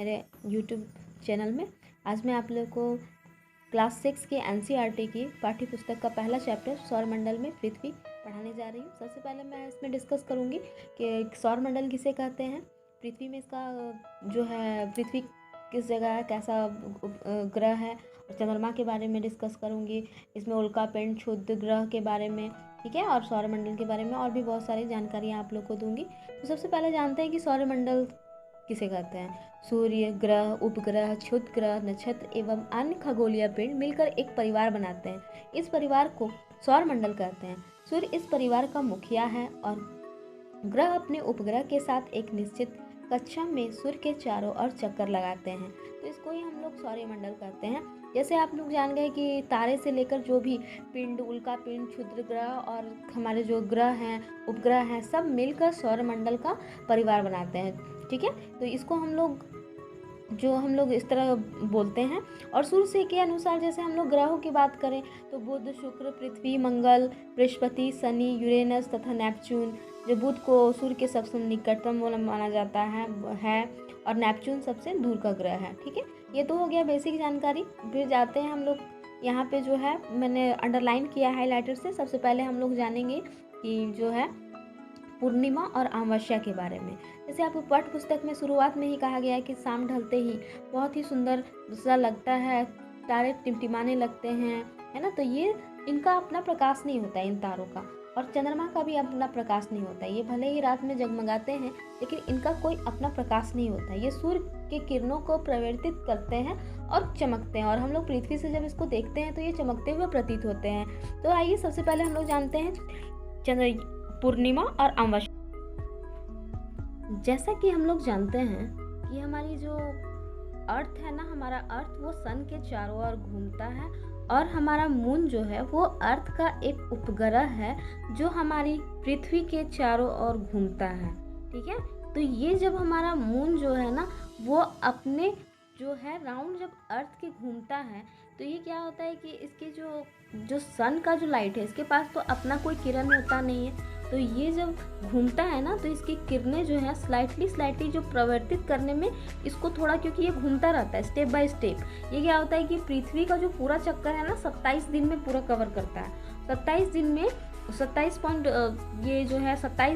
मेरे YouTube channel में। आज मैं आप लोग को क्लास 6 के एनसीईआरटी की पाठ्य पुस्तक का पहला चैप्टर सौरमंडल में पृथ्वी पढ़ाने जा रही हूँ। सबसे पहले मैं इसमें डिस्कस करूँगी कि सौरमंडल किसे कहते हैं, पृथ्वी में इसका जो है पृथ्वी किस जगह है, कैसा ग्रह है, और चंद्रमा के बारे में डिस्कस करूँगी। इसमें उल्का पिंड, क्षुद्र ग्रह के बारे में, ठीक है, और सौरमंडल के बारे में और भी बहुत सारी जानकारियाँ आप लोग को दूंगी। तो सबसे पहले जानते हैं कि सौरमंडल किसे कहते हैं। सूर्य, ग्रह, उपग्रह, क्षुद्र ग्रह, नक्षत्र एवं अन्य खगोलीय पिंड मिलकर एक परिवार बनाते हैं। इस परिवार को सौरमंडल कहते हैं। सूर्य इस परिवार का मुखिया है और ग्रह अपने उपग्रह के साथ एक निश्चित कक्षा में सूर्य के चारों ओर चक्कर लगाते हैं, तो इसको ही हम लोग सौरमंडल कहते हैं। जैसे आप लोग जान गए कि तारे से लेकर जो भी पिंड, उल्का पिंड, क्षुद्र ग्रह और हमारे जो ग्रह हैं, उपग्रह हैं, सब मिलकर सौरमंडल का परिवार बनाते हैं, ठीक है। तो इसको हम लोग इस तरह बोलते हैं। और सूर्य के अनुसार जैसे हम लोग ग्रहों की बात करें तो बुध, शुक्र, पृथ्वी, मंगल, बृहस्पति, शनि, यूरेनस तथा नेपच्यून। जो बुध को सूर्य के सबसे निकटतम माना जाता है और नेपच्यून सबसे दूर का ग्रह है, ठीक है। ये तो हो गया बेसिक जानकारी। फिर जाते हैं हम लोग यहाँ पे जो है मैंने अंडरलाइन किया हाईलाइटर से। सबसे पहले हम लोग जानेंगे कि जो है पूर्णिमा और अमावस्या के बारे में। जैसे आपको पाठ्य पुस्तक में शुरुआत में ही कहा गया है कि शाम ढलते ही बहुत ही सुंदर सा लगता है, तारे टिमटिमाने लगते हैं, है ना। तो ये इनका अपना प्रकाश नहीं होता है, इन तारों का, और चंद्रमा का भी अपना प्रकाश नहीं होता है। ये भले ही रात में जगमगाते हैं लेकिन इनका कोई अपना प्रकाश नहीं होता है। ये सूर्य के किरणों को प्रवर्तित करते हैं और चमकते हैं, और हम लोग पृथ्वी से जब इसको देखते हैं तो ये चमकते हुए प्रतीत होते हैं। तो आइए सबसे पहले हम लोग जानते हैं पूर्णिमा और अमावस्या। जैसा कि हम लोग जानते हैं कि हमारी जो अर्थ है ना, हमारा अर्थ वो सन के चारों ओर घूमता है, और हमारा मून जो है वो अर्थ का एक उपग्रह है जो हमारी पृथ्वी के चारों ओर घूमता है, ठीक है। तो ये जब हमारा मून जो है ना वो अपने जो है राउंड जब अर्थ के घूमता है तो ये क्या होता है कि इसके जो सन का जो लाइट है इसके पास तो अपना कोई किरण होता नहीं है। तो ये जब घूमता है ना तो इसकी किरणें जो है स्लाइटली जो प्रवर्तित करने में इसको थोड़ा, क्योंकि ये घूमता रहता है स्टेप बाय स्टेप, ये क्या होता है कि पृथ्वी का जो पूरा चक्कर है ना 27 दिन में पूरा कवर करता है। 27 दिन में 27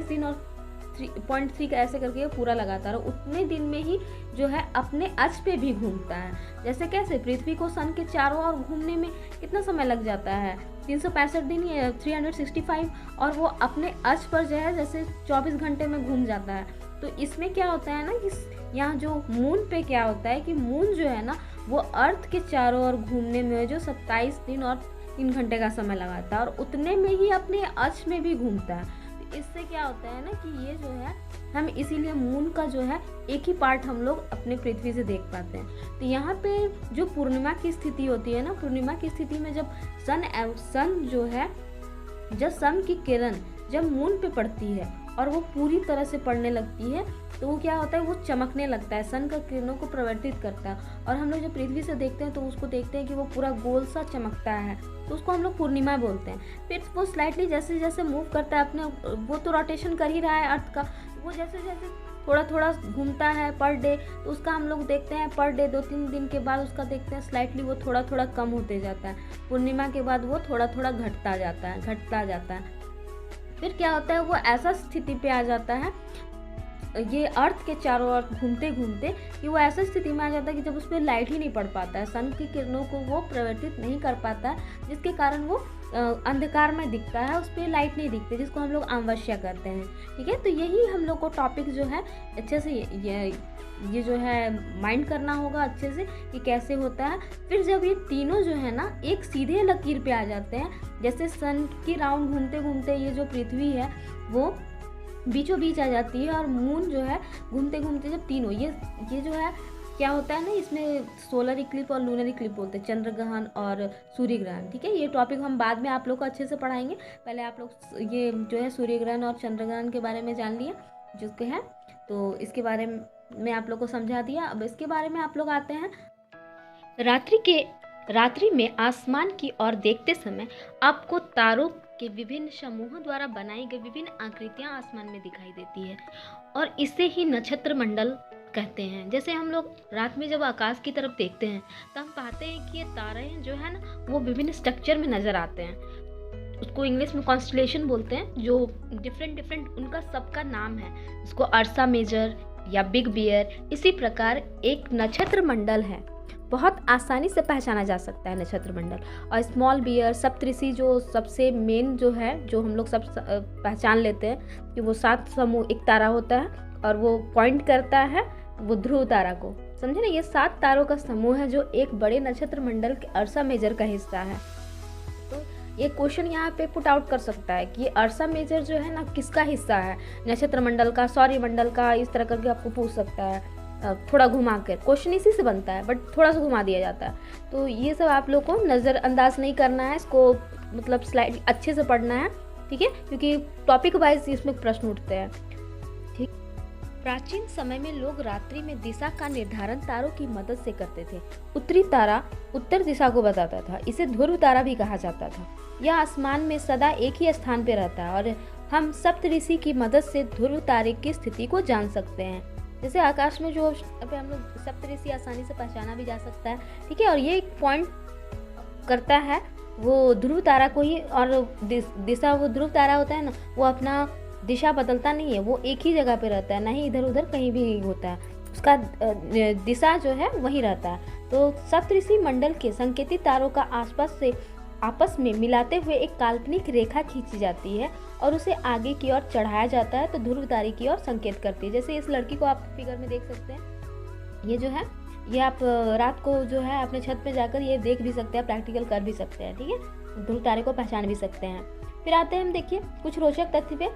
दिन और 3.3 का ऐसे करके पूरा लगातार उतने दिन में ही जो है अपने अक्ष पे भी घूमता है। जैसे कैसे पृथ्वी को सन के चारों ओर घूमने में कितना समय लग जाता है, 365 दिन या 365, और वो अपने अक्ष पर जो है जैसे 24 घंटे में घूम जाता है। तो इसमें क्या होता है ना कि यहाँ जो मून पे क्या होता है कि मून जो है ना वो अर्थ के चारों ओर घूमने में जो 27 दिन और 3 घंटे का समय लगाता है, और उतने में ही अपने अक्ष में भी घूमता है। इससे क्या होता है ना कि ये जो है हम इसीलिए मून का जो है एक ही पार्ट हम लोग अपने पृथ्वी से देख पाते हैं। तो यहाँ पे जो पूर्णिमा की स्थिति होती है ना, पूर्णिमा की स्थिति में जब जब सन की किरण जब मून पे पड़ती है और वो पूरी तरह से पड़ने लगती है तो वो क्या होता है, वो चमकने लगता है, सन का किरणों को प्रवर्तित करता है, और हम लोग जब पृथ्वी से देखते हैं तो उसको देखते हैं कि वो पूरा गोल सा चमकता है, तो उसको हम लोग पूर्णिमा बोलते हैं। फिर वो स्लाइटली जैसे जैसे मूव करता है अपने, वो तो रोटेशन कर ही रहा है अर्थ का, वो जैसे जैसे थोड़ा थोड़ा घूमता है पर डे, तो उसका हम लोग देखते हैं पर डे 2-3 दिन के बाद उसका देखते हैं स्लाइटली वो थोड़ा थोड़ा कम होते जाता है। पूर्णिमा के बाद वो थोड़ा थोड़ा घटता जाता है। फिर क्या होता है, वो ऐसा स्थिति पे आ जाता है ये अर्थ के चारों ओर घूमते घूमते कि वो ऐसा स्थिति में आ जाता है कि जब उस पर लाइट ही नहीं पड़ पाता है, सन की किरणों को वो प्रवर्तित नहीं कर पाता है, जिसके कारण वो अंधकार में दिखता है, उस पर लाइट नहीं दिखती, जिसको हम लोग अमावस्या कहते हैं, ठीक है। तो यही हम लोग को टॉपिक जो है अच्छे से ये जो है माइंड करना होगा अच्छे से कि कैसे होता है। फिर जब ये तीनों जो है ना एक सीधे लकीर पे आ जाते हैं, जैसे सन की राउंड घूमते घूमते ये जो पृथ्वी है वो बीचों बीच आ जाती है, और मून जो है घूमते घूमते जब तीनों ये जो है क्या होता है ना, इसमें सोलर इक्लिप्स और लूनर इक्लिप्स बोलते हैं, चंद्र ग्रहण और सूर्य ग्रहण, ठीक है। ये टॉपिक हम बाद में आप लोग को अच्छे से पढ़ाएंगे। पहले आप लोग ये जो है सूर्य ग्रहण और चंद्र ग्रहण के बारे में जान लिया जिसके है, तो इसके बारे में आप लोग को समझा दिया। अब इसके बारे में आप लोग आते हैं। रात्रि में आसमान की ओर देखते समय आपको तारों के विभिन्न समूहों द्वारा बनाई गई विभिन्न आकृतियां आसमान में दिखाई देती है, और इसे ही नक्षत्र मंडल कहते हैं। जैसे हम लोग रात में जब आकाश की तरफ देखते हैं तो हम पाते हैं कि ये तारे जो है ना वो विभिन्न स्ट्रक्चर में नज़र आते हैं। उसको इंग्लिश में कॉन्स्टलेशन बोलते हैं, जो डिफरेंट उनका सबका नाम है, उसको अर्सा मेजर या बिग बियर। इसी प्रकार एक नक्षत्र मंडल है, बहुत आसानी से पहचाना जा सकता है नक्षत्र मंडल। और स्मॉल बियर, सप्तऋषि जो सबसे मेन जो है, जो हम लोग सब पहचान लेते हैं कि वो 7 समूह एक तारा होता है और वो पॉइंट करता है वो ध्रुव तारा को, समझे ना। ये 7 तारों का समूह है जो एक बड़े नक्षत्र मंडल के अर्सा मेजर का हिस्सा है। तो ये क्वेश्चन यहाँ पे पुट आउट कर सकता है कि ये अर्सा मेजर जो है ना किसका हिस्सा है, नक्षत्र मंडल का, सौर्य मंडल का, इस तरह करके आपको पूछ सकता है। थोड़ा घुमा कर क्वेश्चन इसी से बनता है, बट थोड़ा सा घुमा दिया जाता है। तो ये सब आप लोग को नज़रअंदाज नहीं करना है, इसको मतलब स्लाइड अच्छे से पढ़ना है, ठीक है, क्योंकि टॉपिक वाइज इसमें प्रश्न उठते हैं। ठीक। प्राचीन समय में लोग रात्रि में दिशा का निर्धारण तारों की मदद से करते थे। उत्तरी तारा उत्तर दिशा को बताता था, इसे ध्रुव तारा भी कहा जाता था। यह आसमान में सदा एक ही स्थान पर रहता है और हम सप्तऋषि की मदद से ध्रुव तारे की स्थिति को जान सकते हैं। जैसे आकाश में जो अभी हम लोग सप्तऋषि आसानी से पहचाना भी जा सकता है, ठीक है। और ये एक पॉइंट करता है वो ध्रुव तारा को ही, और दिशा, वो ध्रुव तारा होता है ना, वो अपना दिशा बदलता नहीं है, वो एक ही जगह पे रहता है, ना ही इधर उधर कहीं भी होता है, उसका दिशा जो है वही रहता है। तो सप्तऋषि मंडल के संकेतित तारों का आपस में मिलाते हुए एक काल्पनिक रेखा खींची जाती है और उसे आगे की ओर चढ़ाया जाता है, तो ध्रुव तारे की ओर संकेत करती है। जैसे इस लड़की को आप फिगर में देख सकते हैं, ये जो है ये आप रात को जो है अपने छत पे जाकर ये देख भी सकते हैं, प्रैक्टिकल कर भी सकते हैं, ठीक है। ध्रुव तारे को पहचान भी सकते हैं। फिर आते हैं हम देखिए कुछ रोचक तथ्य पे।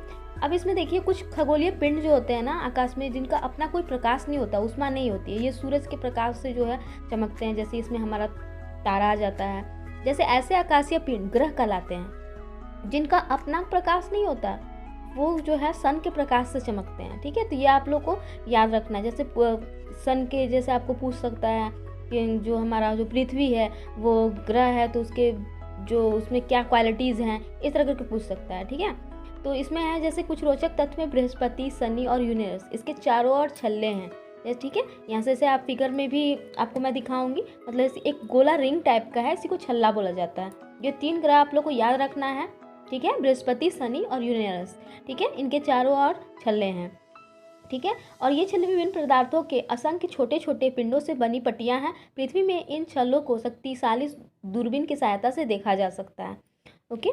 अब इसमें देखिए कुछ खगोलीय पिंड जो होते हैं ना आकाश में, जिनका अपना कोई प्रकाश नहीं होता, ऊष्मा नहीं होती है, ये सूरज के प्रकाश से जो है चमकते हैं। जैसे इसमें हमारा तारा आ जाता है। जैसे ऐसे आकाशीय पिंड ग्रह कहलाते हैं जिनका अपना प्रकाश नहीं होता, वो जो है सन के प्रकाश से चमकते हैं, ठीक है। तो ये आप लोग को याद रखना है। जैसे सन के जैसे आपको पूछ सकता है कि जो हमारा जो पृथ्वी है वो ग्रह है, तो उसके जो उसमें क्या क्वालिटीज़ हैं, इस तरह करके पूछ सकता है, ठीक है। तो इसमें है जैसे कुछ रोचक तथ्य में बृहस्पति, शनि और यूरेनस, इसके चारों ओर छल्ले हैं, ठीक है। यहाँ से आप फिगर में भी आपको मैं दिखाऊंगी, मतलब एक गोला रिंग टाइप का है, इसी को छल्ला बोला जाता है। ये 3 ग्रह आप लोग को याद रखना है, ठीक है, बृहस्पति, शनि और यूरेनस, ठीक है। इनके चारों ओर छल्ले हैं, ठीक है। और ये छल्ले विभिन्न पदार्थों के असंख्य छोटे छोटे पिंडों से बनी पट्टियां हैं। पृथ्वी में इन छल्लों को शक्तिशाली दूरबीन की सहायता से देखा जा सकता है। ओके,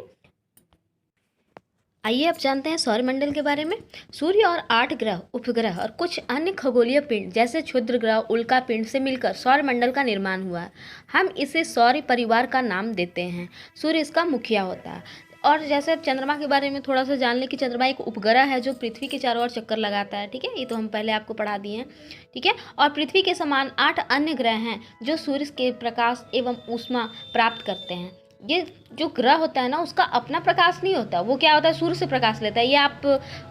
आइए अब जानते हैं सौरमंडल के बारे में। सूर्य और 8 ग्रह, उपग्रह और कुछ अन्य खगोलीय पिंड जैसे क्षुद्र ग्रह, उल्का पिंड से मिलकर सौरमंडल का निर्माण हुआ है। हम इसे सौर परिवार का नाम देते हैं। सूर्य इसका मुखिया होता है। और जैसे चंद्रमा के बारे में थोड़ा सा जान लें कि चंद्रमा एक उपग्रह है जो पृथ्वी के चारों ओर चक्कर लगाता है, ठीक है। ये तो हम पहले आपको पढ़ा दिए हैं, ठीक है। और पृथ्वी के समान 8 अन्य ग्रह हैं जो सूर्य के प्रकाश एवं ऊष्मा प्राप्त करते हैं। ये जो ग्रह होता है ना, उसका अपना प्रकाश नहीं होता, वो क्या होता है, सूर्य से प्रकाश लेता है। ये आप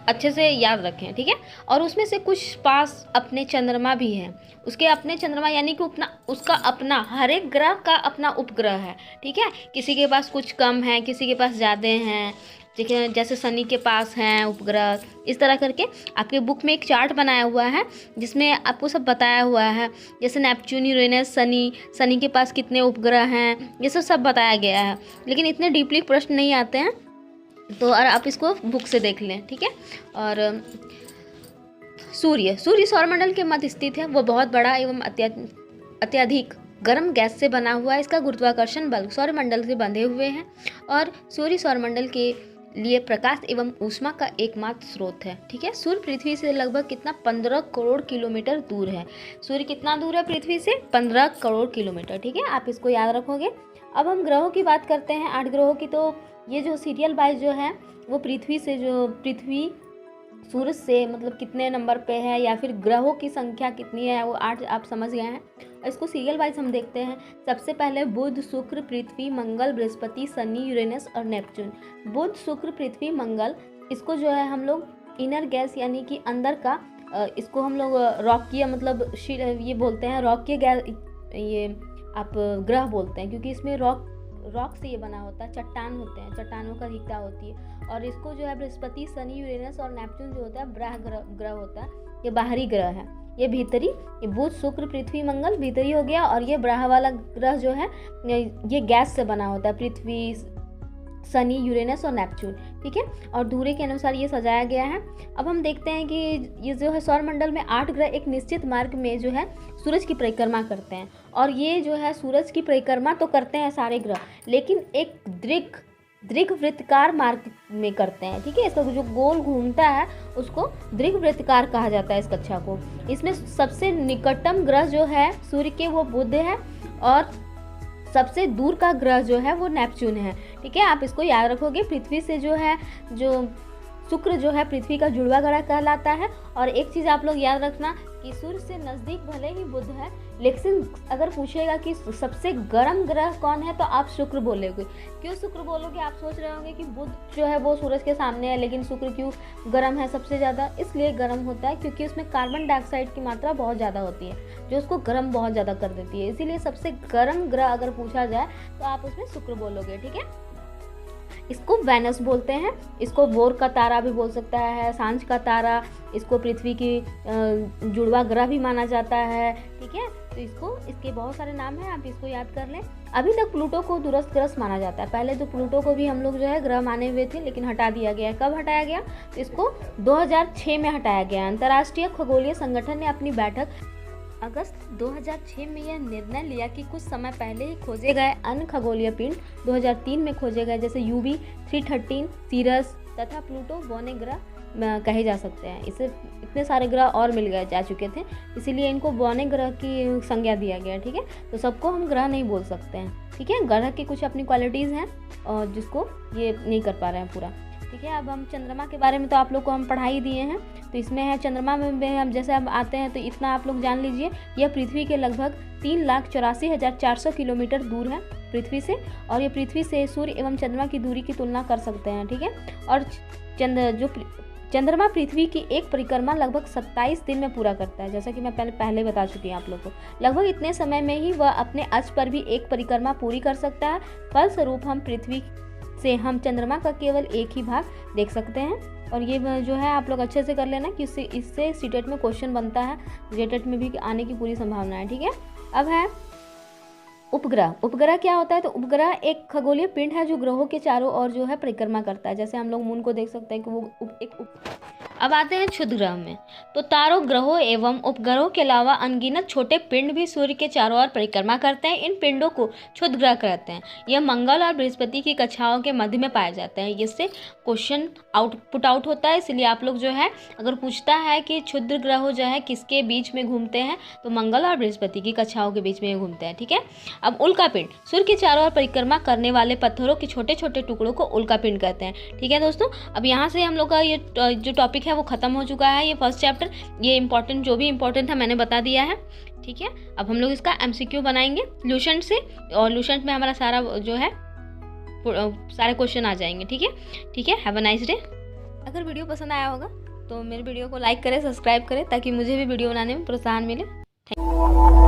अच्छे से याद रखें, ठीक है। और उसमें से कुछ पास अपने चंद्रमा भी हैं, उसके अपने चंद्रमा, यानी कि उसका अपना, हर एक ग्रह का अपना उपग्रह है, ठीक है। किसी के पास कुछ कम है, किसी के पास ज़्यादा हैं, ठीक है। जैसे शनि के पास हैं उपग्रह, इस तरह करके आपके बुक में एक चार्ट बनाया हुआ है जिसमें आपको सब बताया हुआ है। जैसे नेपच्यून, यूरेनस, शनि के पास कितने उपग्रह हैं, ये सब बताया गया है। लेकिन इतने डीपली प्रश्न नहीं आते हैं, तो और आप इसको बुक से देख लें, ठीक है। और सूर्य सौरमंडल के मध्य स्थित है। वो बहुत बड़ा एवं अत्यधिक गर्म गैस से बना हुआ है। इसका गुरुत्वाकर्षण बल सौरमंडल से बंधे हुए हैं और सूर्य सौरमंडल के लिए प्रकाश एवं ऊष्मा का एकमात्र स्रोत है, ठीक है। सूर्य पृथ्वी से लगभग कितना 15 करोड़ किलोमीटर दूर है। सूर्य कितना दूर है पृथ्वी से? 15 करोड़ किलोमीटर, ठीक है। आप इसको याद रखोगे। अब हम ग्रहों की बात करते हैं, 8 ग्रहों की। तो ये जो सीरियल वाइज जो है वो पृथ्वी सूरज से मतलब कितने नंबर पे है या फिर ग्रहों की संख्या कितनी है, वो 8 आप समझ गए हैं। इसको सीरियल वाइज हम देखते हैं। सबसे पहले बुध, शुक्र, पृथ्वी, मंगल, बृहस्पति, शनि, यूरेनस और नेपच्यून। बुध, शुक्र, पृथ्वी, मंगल, इसको जो है हम लोग इनर गैस यानी कि अंदर का, इसको हम लोग रॉकीय मतलब ये बोलते हैं, रॉकीय गैस, ये आप ग्रह बोलते हैं, क्योंकि इसमें रॉक से ये बना होता है, चट्टान होते हैं, चट्टानों का अधिकता होती है। और इसको जो है बृहस्पति, शनि, यूरेनस और नेपच्यून जो होता है ग्रह होता है, ये बाहरी ग्रह है। ये भीतरी, ये बुध शुक्र पृथ्वी मंगल भीतरी हो गया, और ये बाहर वाला ग्रह जो है ये गैस से बना होता है, पृथ्वी, शनि, यूरेनस और नेपच्यून, ठीक है। और धुरे के अनुसार ये सजाया गया है। अब हम देखते हैं कि ये जो है सौरमंडल में 8 ग्रह एक निश्चित मार्ग में जो है सूरज की परिक्रमा करते हैं, और ये जो है सूरज की परिक्रमा तो करते हैं सारे ग्रह, लेकिन एक दीर्घवृत्ताकार मार्ग में करते हैं, ठीक है। इसका जो गोल घूमता है उसको दीर्घवृत्ताकार कहा जाता है इस कक्षा को। इसमें सबसे निकटतम ग्रह जो है सूर्य के वो बुध है, और सबसे दूर का ग्रह जो है वो नेपच्यून है, ठीक है। आप इसको याद रखोगे। पृथ्वी से जो है जो शुक्र जो है पृथ्वी का जुड़वा ग्रह कहलाता है। और एक चीज़ आप लोग याद रखना कि सूर्य से नज़दीक भले ही बुध है, लेकिन अगर पूछेगा कि सबसे गर्म ग्रह कौन है तो आप शुक्र बोलोगे। क्यों शुक्र बोलोगे? आप सोच रहे होंगे कि बुध जो है वो सूरज के सामने है, लेकिन शुक्र क्यों गर्म है सबसे ज़्यादा? इसलिए गर्म होता है क्योंकि उसमें कार्बन डाइऑक्साइड की मात्रा बहुत ज़्यादा होती है, जो उसको गर्म बहुत ज़्यादा कर देती है। इसीलिए सबसे गर्म ग्रह अगर पूछा जाए तो आप उसमें शुक्र बोलोगे, ठीक है। इसको वेनस बोलते हैं, इसको बोर का तारा भी बोल सकता है, सांझ का तारा, इसको पृथ्वी की जुड़वा ग्रह भी माना जाता है, ठीक है। तो इसके बहुत सारे नाम हैं, आप इसको याद कर लें। अभी तक प्लूटो को दूरस्थ ग्रह माना जाता है। पहले तो प्लूटो को भी हम लोग जो है ग्रह माने हुए थे, लेकिन हटा दिया गया है। कब हटाया गया? तो इसको 2006 में हटाया गया। अंतर्राष्ट्रीय खगोलीय संगठन ने अपनी बैठक अगस्त 2006 में यह निर्णय लिया कि कुछ समय पहले ही खोजे गए अन्य खगोलीय पिंड 2003 में खोजे गए, जैसे UV 313, सीरस तथा प्लूटो बौने ग्रह कहे जा सकते हैं। इसे इतने सारे ग्रह और मिल गए जा चुके थे, इसीलिए इनको बौने ग्रह की संज्ञा दिया गया, ठीक है। तो सबको हम ग्रह नहीं बोल सकते हैं, ठीक है। ग्रह की कुछ अपनी क्वालिटीज़ हैं और जिसको ये नहीं कर पा रहे हैं पूरा, ठीक है। अब हम चंद्रमा के बारे में तो आप लोग को हम पढ़ाई दिए हैं, तो इसमें है चंद्रमा में हम जैसे हम आते हैं तो इतना आप लोग जान लीजिए, यह पृथ्वी के लगभग 3,84,400 किलोमीटर दूर है पृथ्वी से, और ये पृथ्वी से सूर्य एवं चंद्रमा की दूरी की तुलना कर सकते हैं, ठीक है। और चंद्रमा पृथ्वी की एक परिक्रमा लगभग 27 दिन में पूरा करता है, जैसा कि मैं पहले बता चुकी हूँ आप लोग को। लगभग इतने समय में ही वह अपने अक्ष पर भी एक परिक्रमा पूरी कर सकता है। फलस्वरूप हम पृथ्वी से हम चंद्रमा का केवल एक ही भाग देख सकते हैं। और ये जो है आप लोग अच्छे से कर लेना कि इससे सीटेट में क्वेश्चन बनता है, जेटेट में भी आने की पूरी संभावना है, ठीक है। अब है उपग्रह। उपग्रह क्या होता है? तो उपग्रह एक खगोलीय पिंड है जो ग्रहों के चारों ओर जो है परिक्रमा करता है, जैसे हम लोग मून को देख सकते हैं कि वो अब आते हैं क्षुद्र ग्रह में। तो तारों, ग्रहों एवं उपग्रहों के अलावा अनगिनत छोटे पिंड भी सूर्य के चारों ओर परिक्रमा करते हैं। इन पिंडों को क्षुद्र ग्रह कहते हैं। यह मंगल और बृहस्पति की कक्षाओं के मध्य में पाए जाते हैं। इससे क्वेश्चन आउट होता है, इसलिए आप लोग जो है अगर पूछता है कि क्षुद्र ग्रह जो है किसके बीच में घूमते हैं, तो मंगल और बृहस्पति की कक्षाओं के बीच में घूमते हैं, ठीक है। अब उल्का पिंड, सूर्य के चारों ओर परिक्रमा करने वाले पत्थरों के छोटे छोटे टुकड़ों को उल्का पिंड कहते हैं, ठीक है दोस्तों। अब यहाँ से हम लोग का ये जो टॉपिक है वो खत्म हो चुका है, ये फर्स्ट चैप्टर। ये इंपॉर्टेंट जो भी इंपॉर्टेंट था मैंने बता दिया है, ठीक है। अब हम लोग इसका MCQ बनाएंगे लूसेंट से, और लूसेंट में हमारा सारा जो है सारे क्वेश्चन आ जाएंगे, ठीक है। ठीक है, हैव अ नाइस डे। अगर वीडियो पसंद आया होगा तो मेरे वीडियो को लाइक करें, सब्सक्राइब करें, ताकि मुझे भी वीडियो बनाने में प्रोत्साहन मिले। Thank you.